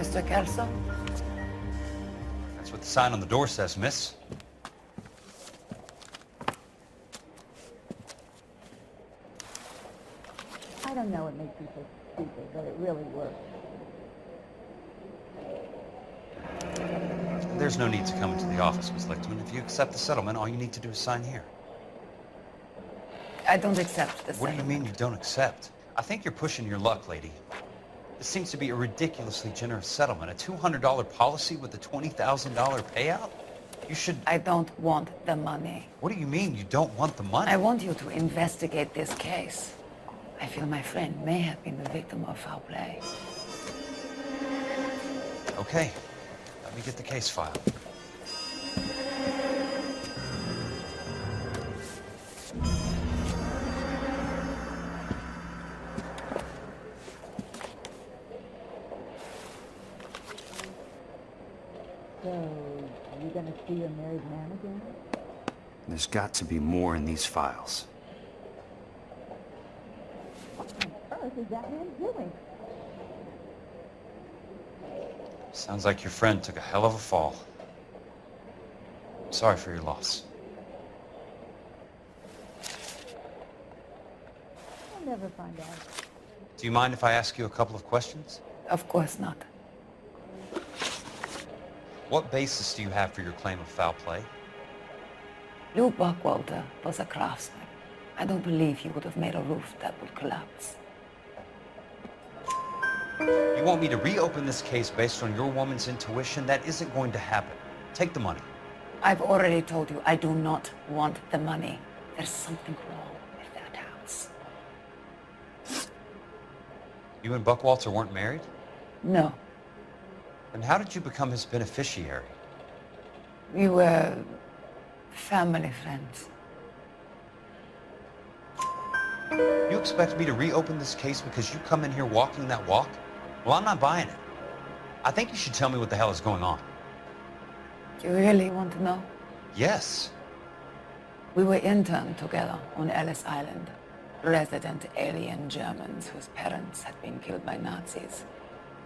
Mr. Kelso? That's what the sign on the door says, miss. I don't know, it makes people stupid, but it really works. There's no need to come into the office, Miss Lichtman. If you accept the settlement, all you need to do is sign here. I don't accept the What do you settlement. mean you don't accept? I think you're pushing your luck, lady. This seems to be a ridiculously generous settlement. A $200 policy with a $20,000 payout? You should... I don't want the money. What do you mean you don't want the money? I want you to investigate this case. I feel my friend may have been the victim of foul play. Okay. Let me get the case file. So, are you gonna see your married man again? There's got to be more in these files. What on earth is that man doing? Sounds like your friend took a hell of a fall. Sorry for your loss. I'll never find out. Do you mind if I ask you a couple of questions? Of course not. What basis do you have for your claim of foul play? Lou Buckwalter was a craftsman. I don't believe he would have made a roof that would collapse. You want me to reopen this case based on your woman's intuition? That isn't going to happen. Take the money. I've already told you I do not want the money. There's something wrong with that house. You and Buckwalter weren't married? No, Then how did you become his beneficiary? we were family friends. You expect me to reopen this case because you come in here walking that walk? Well, I'm not buying it. I think you should tell me what the hell is going on. You really want to know? Yes. We were interned together on Ellis Island. Resident alien Germans whose parents had been killed by Nazis.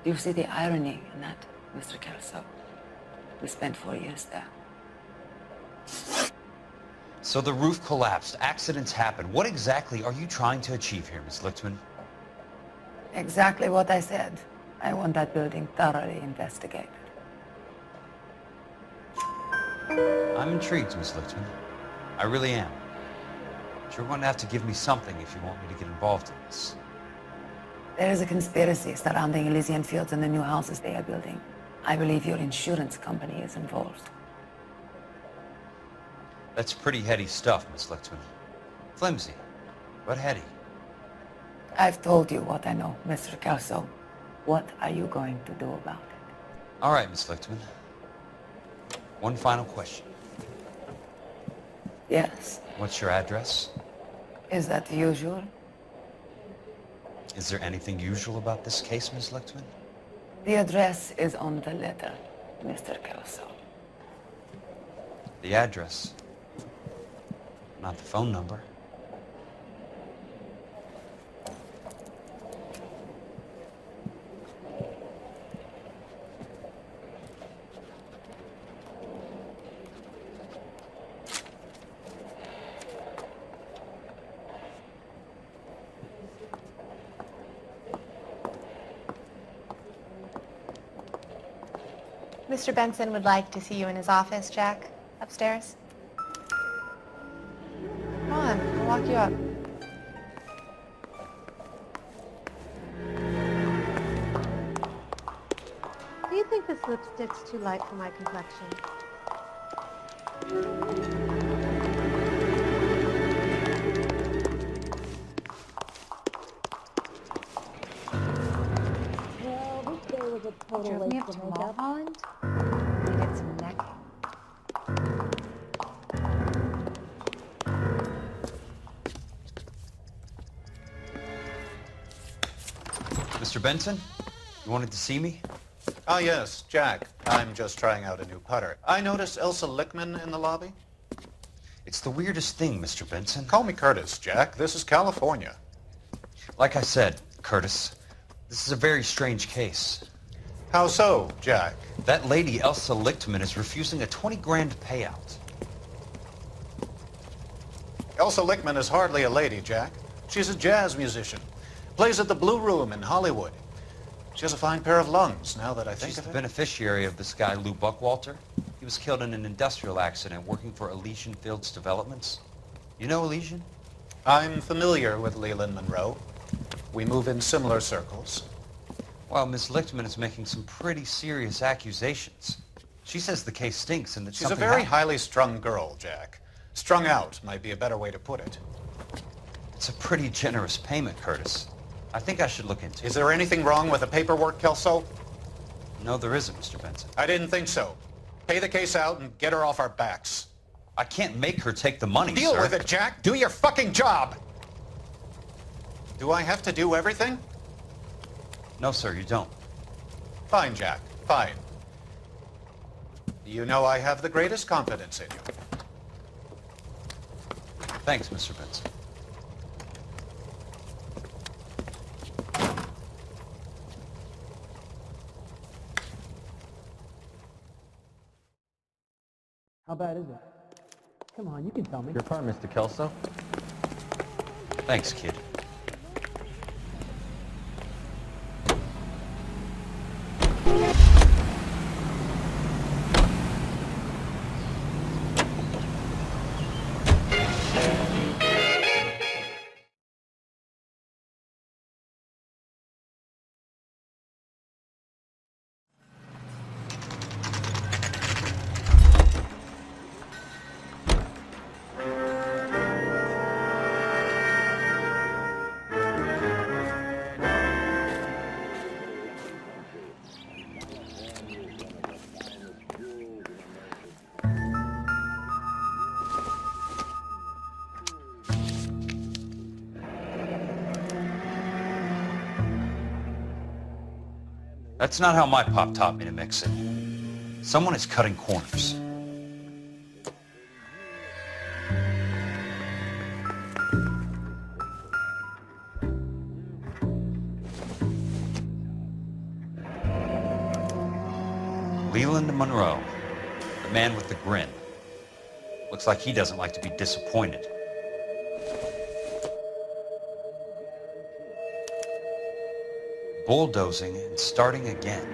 Do you see the irony in that, Mr. Kelso? We spent 4 years there. So the roof collapsed, accidents happen. What exactly are you trying to achieve here, Miss Lichtman? Exactly what I said. I want that building thoroughly investigated. I'm intrigued, Miss Lichtman. I really am. But you're going to have to give me something if you want me to get involved in this. There is a conspiracy surrounding Elysian Fields and the new houses they are building. I believe your insurance company is involved. That's pretty heady stuff, Miss Lichtman. Flimsy, but heady. I've told you what I know, Mr. Kelso. What are you going to do about it? All right, Miss Lichtman. One final question. Yes. What's your address? Is that usual? Is there anything usual about this case, Miss Lichtman? The address is on the letter, Mr. Kelso. The address, not the phone number. Mr. Benson would like to see you in his office, Jack. Upstairs. Come on, I'll walk you up. Do you think this lipstick's too light for my complexion? Well, this day was a total Drove me waste up of to makeup. Mulholland. Needed some necking. Mr. Benson, you wanted to see me? Ah, yes, Jack. I'm just trying out a new putter. I noticed Elsa Lichtman in the lobby. It's the weirdest thing, Mr. Benson. Call me Curtis, Jack. This is California. Like I said, Curtis, this is a very strange case. How so, Jack? That lady, Elsa Lichtman, is refusing a 20 grand payout. Elsa Lichtman is hardly a lady, Jack. She's a jazz musician. Plays at the Blue Room in Hollywood. She has a fine pair of lungs, now that I think She's of the it. beneficiary of this guy, Lou Buckwalter. He was killed in an industrial accident working for Elysian Fields Developments. You know Elysian? I'm familiar with Leland Monroe. We move in similar circles. Well, Miss Lichtman is making some pretty serious accusations. She says the case stinks and that She's a something very happened. highly strung girl, Jack. Strung out might be a better way to put it. It's a pretty generous payment, Curtis. I think I should look into it. Is there anything wrong with the paperwork, Kelso? No, there isn't, Mr. Benson. I didn't think so. Pay the case out and get her off our backs. I can't make her take the money, Deal sir. with it, Jack. Do your fucking job. Do I have to do everything? No, sir, you don't. Fine, Jack. Fine. You know I have the greatest confidence in you. Thanks, Mr. Benson. How bad is it? Come on, you can tell me. Your part, Mr. Kelso. Thanks, kid. That's not how my pop taught me to mix it. Someone is cutting corners. Leland Monroe, the man with the grin. Looks like he doesn't like to be disappointed. Bulldozing and starting again.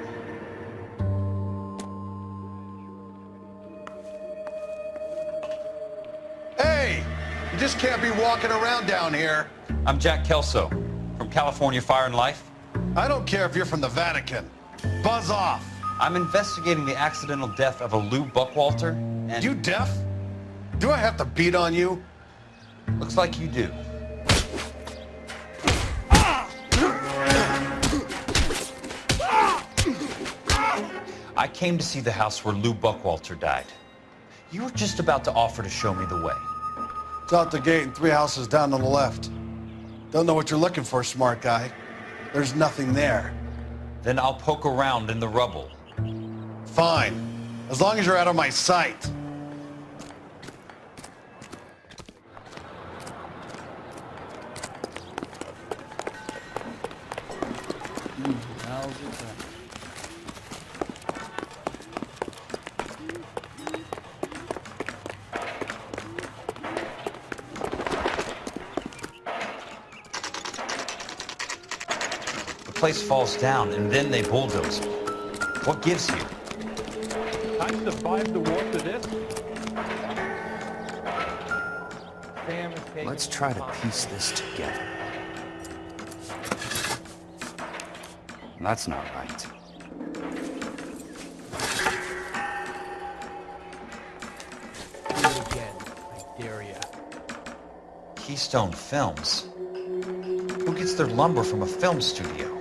Hey! You just can't be walking around down here. I'm Jack Kelso from California Fire and Life. I don't care if you're from the Vatican. Buzz off. I'm investigating the accidental death of a Lou Buckwalter, and You deaf? Do I have to beat on you? looks like you do. I came to see the house where Lou Buckwalter died. You were just about to offer to show me the way. It's out the gate and 3 houses down on the left. Don't know what you're looking for, smart guy. There's nothing there. Then I'll poke around in the rubble. Fine. As long as you're out of my sight. The place falls down, and then they bulldoze it. What gives here? I survived the war to this. Let's try to piece this together. That's not right. Do it again. I dare ya. Keystone Films. Who gets their lumber from a film studio?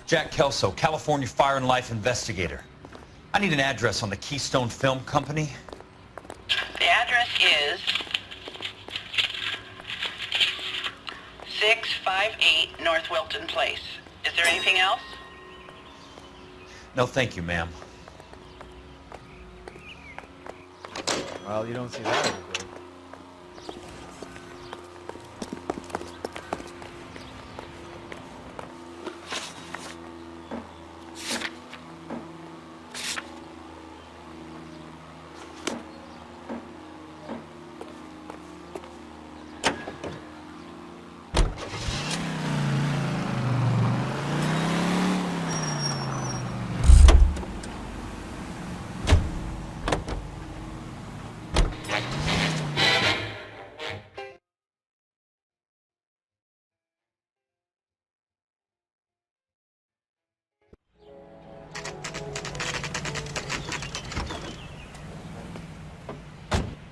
Jack Kelso, California Fire and Life investigator. I need an address on the Keystone Film Company. The address is 658 North Wilton Place. Is there anything else? No, thank you, ma'am. Well, you don't see that every day.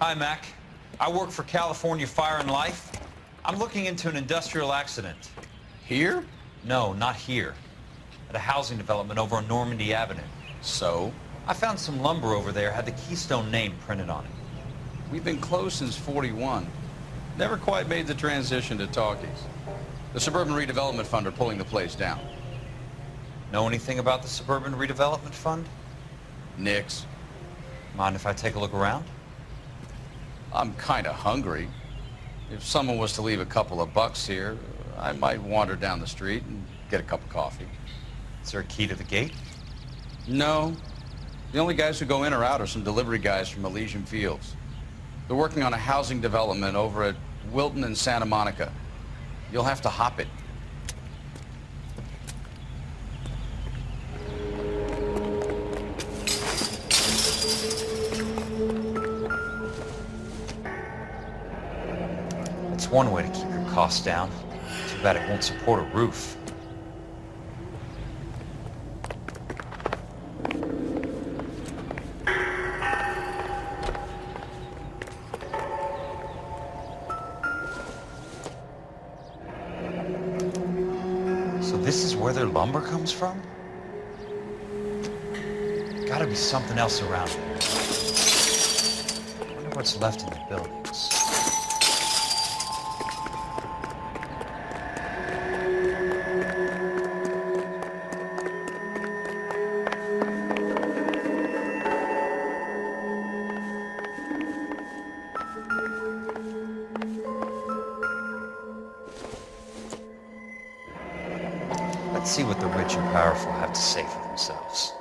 Hi, Mac. I work for California Fire and Life. I'm looking into an industrial accident. Here? No, not here. At a housing development over on Normandy Avenue. So? I found some lumber over there, had the Keystone name printed on it. We've been closed since '41. Never quite made the transition to talkies. The Suburban Redevelopment Fund are pulling the place down. Know anything about the Suburban Redevelopment Fund? Nix. Mind if I take a look around? I'm kind of hungry. If someone was to leave a couple of bucks here, I might wander down the street and get a cup of coffee. Is there a key to the gate? No. The only guys who go in or out are some delivery guys from Elysian Fields. They're working on a housing development over at Wilton and Santa Monica. You'll have to hop it. It's one way to keep your costs down. Too bad it won't support a roof. So this is where their lumber comes from? Gotta be something else around here. I wonder what's left in the buildings. Let's see what the rich and powerful have to say for themselves.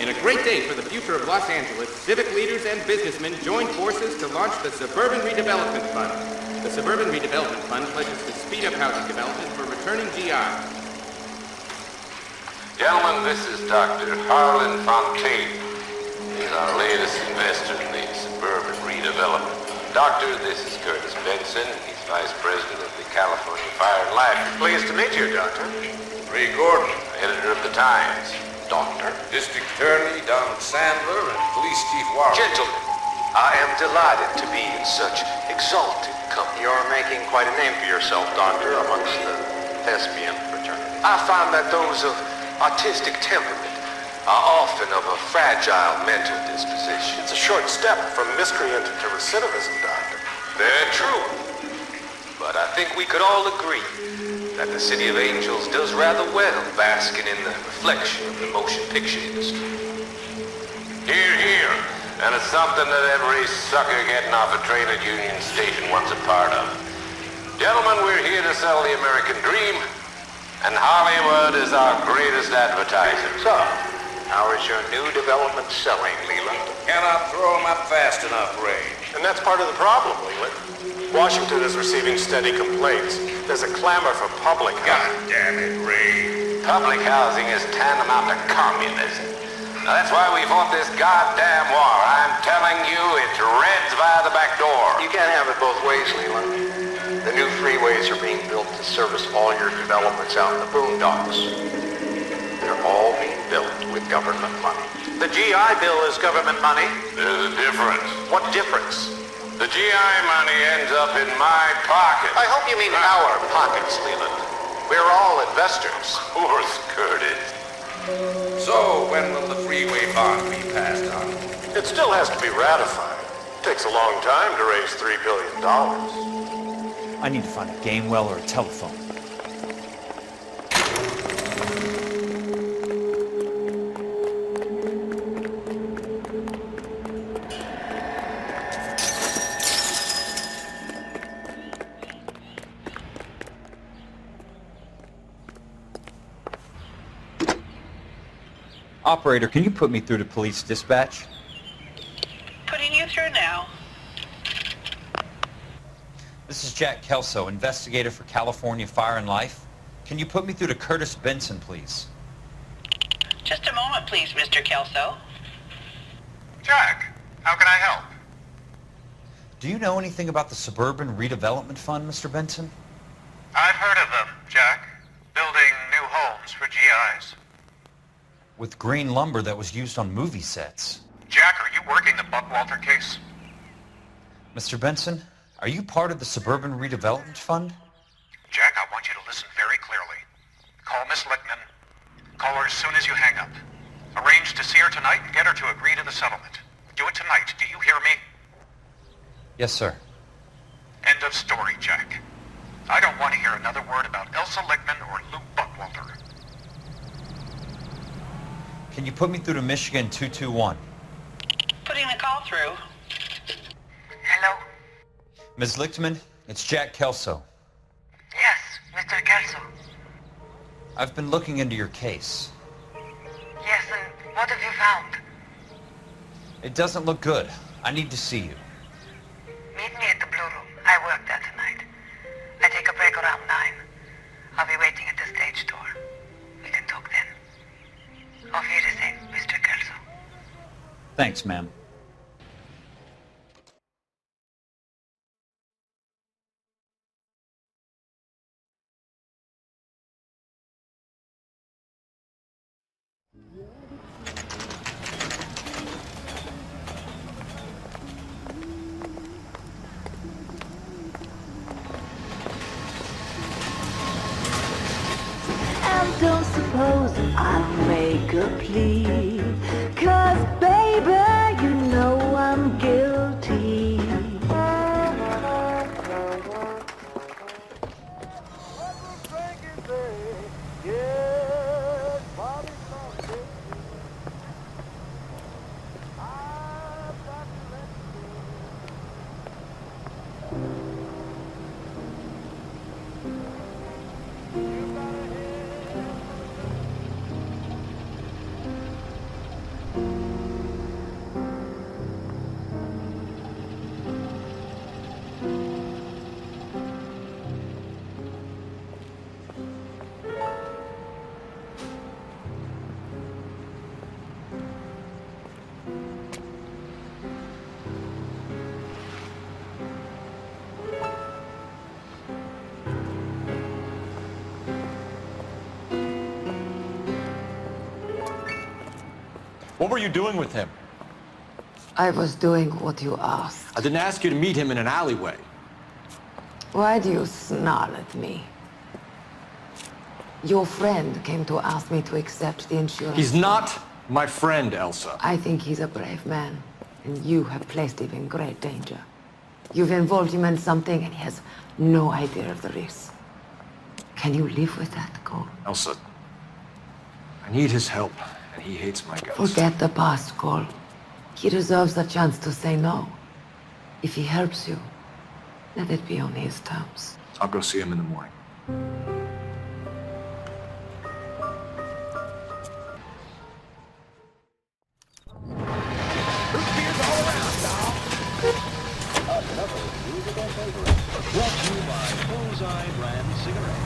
In a great day for the future of Los Angeles, civic leaders and businessmen joined forces to launch the Suburban Redevelopment Fund. The Suburban Redevelopment Fund pledges to speed up housing development for returning GI. Gentlemen, this is Dr. Harlan Fontaine. He's our latest investor in the Suburban Redevelopment. Doctor, this is Curtis Benson. He's Vice President of the California Fire and Life. Pleased to meet you, Doctor. Ray Gordon, editor of the Times. Doctor. District Attorney Don Sandler and Police Chief Warren. Gentlemen, I am delighted to be in such exalted company. You're making quite a name for yourself, Doctor, amongst the thespian fraternity. I find that those of artistic temperament are often of a fragile mental disposition. It's a short step from miscreant to recidivism, Doctor. Very true. But I think we could all agree that the City of Angels does rather well basking in the reflection of the motion picture industry. Hear, hear. And it's something that every sucker getting off a train at Union Station wants a part of. Gentlemen, we're here to sell the American dream, and Hollywood is our greatest advertiser. So, how is your new development selling, Leland? Cannot throw them up fast enough, Ray. And that's part of the problem, Leland. Washington is receiving steady complaints. There's a clamor for public God damn it, Ray. Public housing is tantamount to communism. Now that's why we fought this goddamn war. I'm telling you, it's Reds via the back door. You can't have it both ways, Leland. The new freeways are being built to service all your developments out in the boondocks. They're all being built with government money. The GI Bill is government money. There's a difference. What difference? The GI money ends up in my pocket. I hope you mean our pockets, Leland. We're all investors. Of course, Curtis. So, when will the freeway bond be passed on? It still has to be ratified. It takes a long time to raise $3 billion. I need to find a game well or a telephone. Operator, can you put me through to police dispatch? Putting you through now. This is Jack Kelso, investigator for California Fire and Life. Can you put me through to Curtis Benson, please? Just a moment, please, Mr. Kelso. Jack, how can I help? Do you know anything about the Suburban Redevelopment Fund, Mr. Benson? I've heard of them, Jack. Building new homes for GIs. With green lumber that was used on movie sets. Jack, are you working the Buckwalter case? Mr. Benson, are you part of the Suburban Redevelopment Fund? Jack, I want you to listen very clearly. Call Miss Lickman. Call her as soon as you hang up. Arrange to see her tonight and get her to agree to the settlement. Do it tonight. Do you hear me? Yes, sir. End of story, Jack. I don't want to hear another word about Elsa Lickman or Lou Buckwalter. Can you put me through to Michigan 221? Putting the call through. Hello? Ms. Lichtman, it's Jack Kelso. Yes, Mr. Kelso. I've been looking into your case. Yes, and what have you found? It doesn't look good. I need to see you. Meet me at the Blue Room. I work there tonight. I take a break around 9. I'll be waiting at the stage door. We can talk then. Auf Wiedersehen, Mr. Kelso. Thanks, ma'am. And don't suppose I'll make a plea, 'cause baby, you know I'm guilty. What were you doing with him? I was doing what you asked. I didn't ask you to meet him in an alleyway. Why do you snarl at me? Your friend came to ask me to accept the insurance. He's not my friend, Elsa. I think he's a brave man, and you have placed him in great danger. You've involved him in something, and he has no idea of the risk. Can you live with that, Cole? Elsa, I need his help, and he hates my guts. Forget the past, Cole. He deserves a chance to say no. If he helps you, let it be on his terms. I'll go see him in the morning. Homicide brand cigarettes.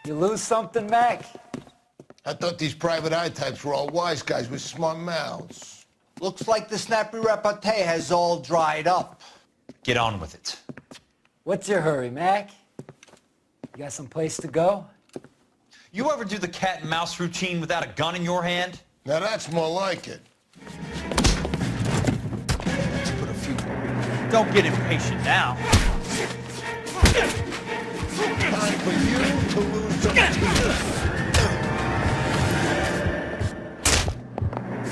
You lose something, Mac? I thought these private eye types were all wise guys with smart mouths. Looks like the snappy repartee has all dried up. Get on with it. What's your hurry, Mac? You got some place to go? You ever do the cat and mouse routine without a gun in your hand? Now that's more like it. Let's put a few... Don't get impatient now. Time for you to lose some teeth.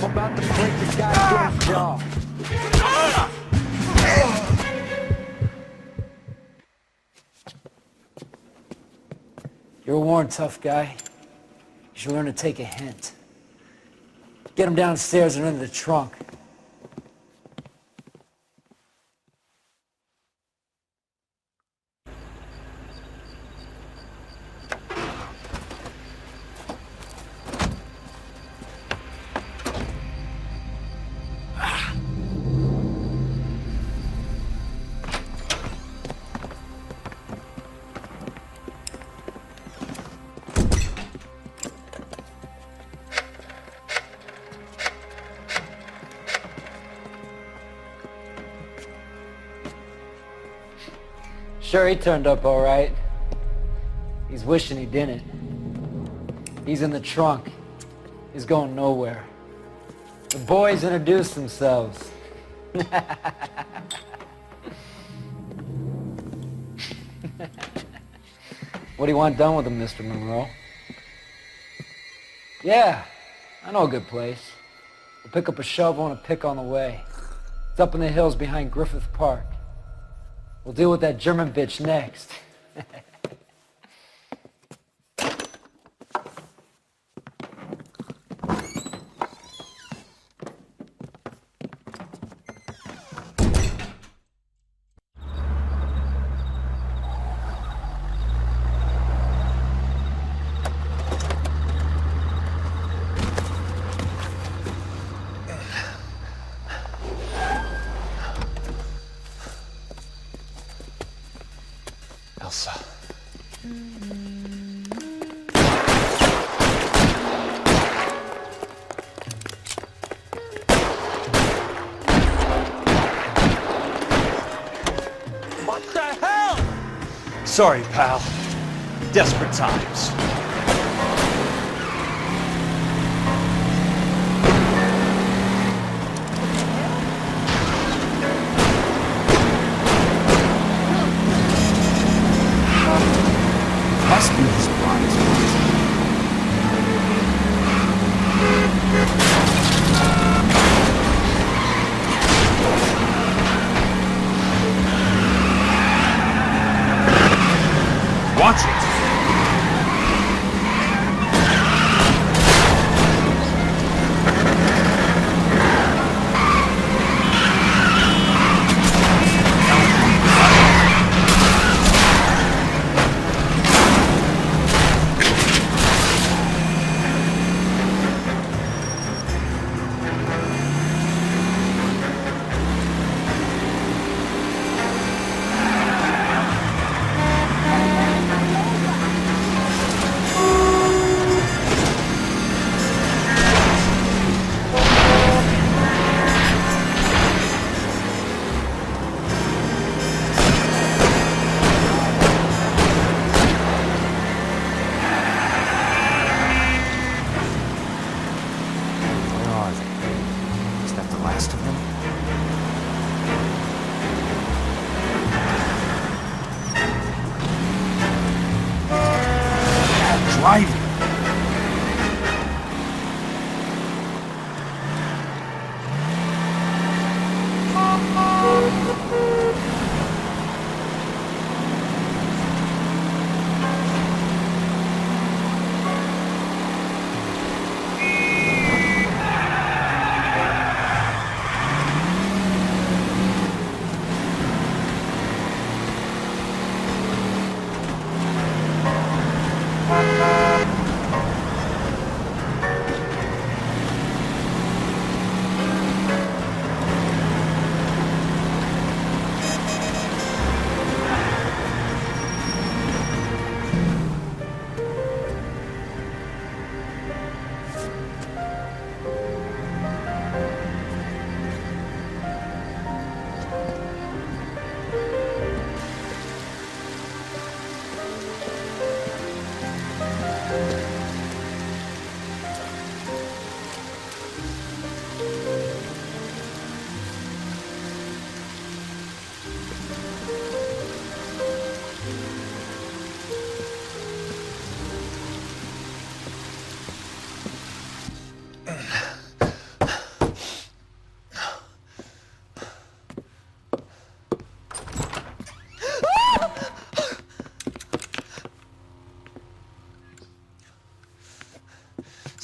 I'm about to break the goddamn jaw. You're a worn, tough guy. You should learn to take a hint. Get him downstairs and into the trunk. Sure, he turned up all right. He's wishing he didn't. He's in the trunk. He's going nowhere. The boys introduced themselves. What do you want done with him, Mr. Monroe? Yeah, I know a good place. We'll pick up a shovel and a pick on the way. It's up in the hills behind Griffith Park. We'll deal with that German bitch next. Elsa. What the hell? Sorry, pal. Desperate times. Must be his prize. driving.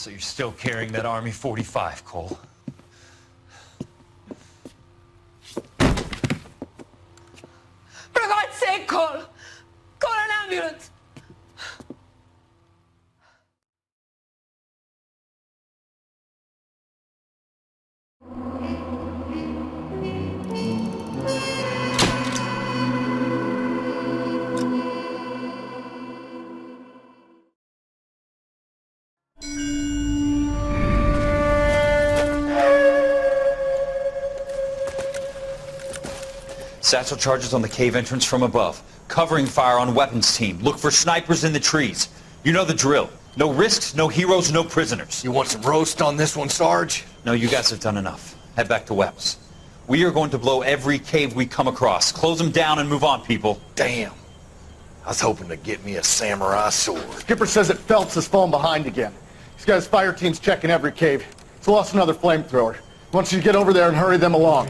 So you're still carrying that Army 45, Cole? For God's sake, Cole! Call an ambulance! Satchel charges on the cave entrance from above. Covering fire on weapons team. Look for snipers in the trees. You know the drill. No risks, no heroes, no prisoners. You want some roast on this one, Sarge? No, you guys have done enough. Head back to Webb's. We are going to blow every cave we come across. Close them down and move on, people. Damn. I was hoping to get me a samurai sword. Skipper says that Phelps has fallen behind again. He's got his fire teams checking every cave. He's lost another flamethrower. He wants you to get over there and hurry them along.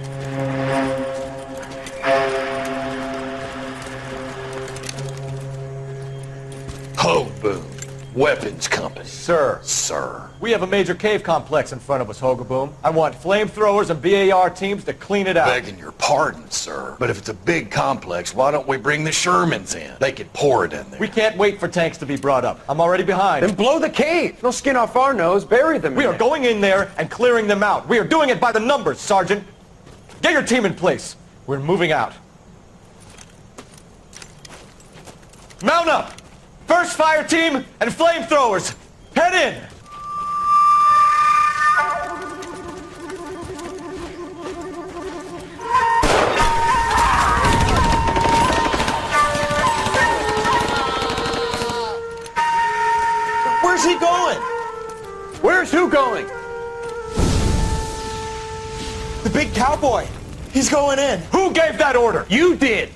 Ho, Boom. Weapons Company. Sir. Sir. We have a major cave complex in front of us, Hogaboom. I want flamethrowers and BAR teams to clean it out. Begging your pardon, sir. But if it's a big complex, why don't we bring the Shermans in? They could pour it in there. We can't wait for tanks to be brought up. I'm already behind. Then blow the cave. No skin off our nose. Bury them. We are going in there and clearing them out. We are doing it by the numbers, Sergeant. Get your team in place. We're moving out. Mount up! First fire team and flamethrowers. Head in! Where's he going? Where's who going? The big cowboy. He's going in. Who gave that order? You did.